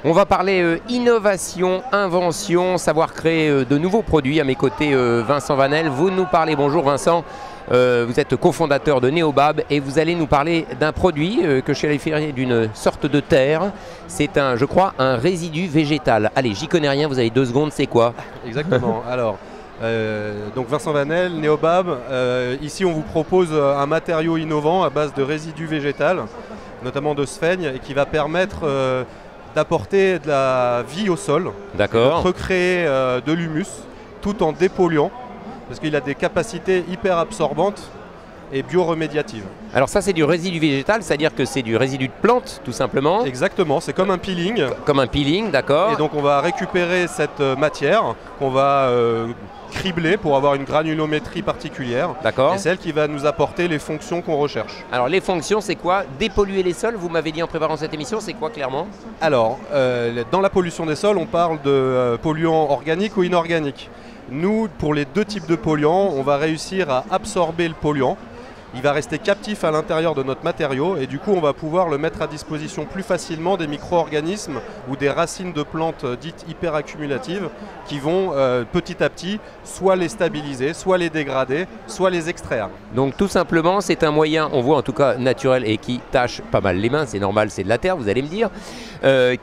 On va parler innovation, invention, savoir créer de nouveaux produits. À mes côtés, Vincent Vanel. Vous nous parlez, bonjour Vincent, vous êtes cofondateur de Neobab et vous allez nous parler d'un produit que je suis qualifierais d'une sorte de terre. C'est je crois, un résidu végétal. Allez, j'y connais rien, vous avez 2 secondes, c'est quoi? Exactement. Alors, donc Vincent Vanel, Neobab, ici on vous propose un matériau innovant à base de résidus végétal, notamment de sphègne, et qui va permettre d'apporter de la vie au sol, de recréer de l'humus tout en dépolluant, parce qu'il a des capacités hyper absorbantes et bioremédiatives. Alors ça c'est du résidu végétal, c'est-à-dire que c'est du résidu de plante tout simplement. Exactement, c'est comme un peeling. Comme un peeling, d'accord. Et donc on va récupérer cette matière qu'on va cribler pour avoir une granulométrie particulière. D'accord. Et celle qui va nous apporter les fonctions qu'on recherche. Alors les fonctions c'est quoi? Dépolluer les sols, vous m'avez dit en préparant cette émission, c'est quoi clairement? Alors, dans la pollution des sols, on parle de polluants organiques ou inorganiques. Nous, pour les 2 types de polluants, on va réussir à absorber le polluant. Il va rester captif à l'intérieur de notre matériau et du coup on va pouvoir le mettre à disposition plus facilement des micro-organismes ou des racines de plantes dites hyperaccumulatives qui vont petit à petit soit les stabiliser, soit les dégrader, soit les extraire. Donc tout simplement c'est un moyen, on voit en tout cas naturel et qui tâche pas mal les mains, c'est normal, c'est de la terre vous allez me dire,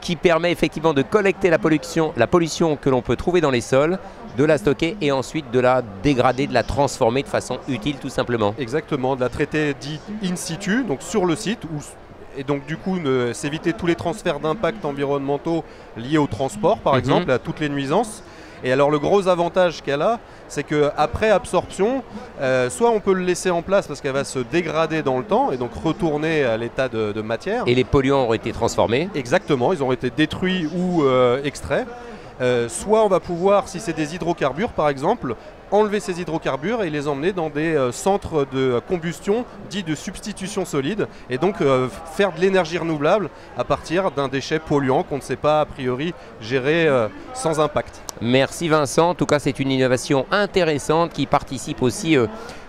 qui permet effectivement de collecter la pollution que l'on peut trouver dans les sols, de la stocker et ensuite de la dégrader, de la transformer de façon utile tout simplement. Exactement, de la traiter dit in situ, donc sur le site, et donc du coup s'éviter tous les transferts d'impact environnementaux liés au transport par exemple, à toutes les nuisances. Et alors le gros avantage qu'elle a, c'est qu'après absorption, soit on peut le laisser en place parce qu'elle va se dégrader dans le temps et donc retourner à l'état de matière. Et les polluants auraient été transformés. Exactement, ils ont été détruits ou extraits. Soit on va pouvoir, si c'est des hydrocarbures par exemple, enlever ces hydrocarbures et les emmener dans des centres de combustion dits de substitution solide et donc faire de l'énergie renouvelable à partir d'un déchet polluant qu'on ne sait pas a priori gérer sans impact. Merci Vincent, en tout cas c'est une innovation intéressante qui participe aussi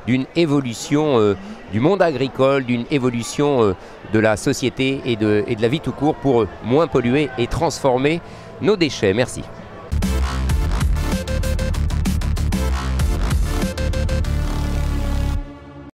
d'une évolution du monde agricole, d'une évolution de la société et de la vie tout court pour moins polluer et transformer nos déchets. Merci.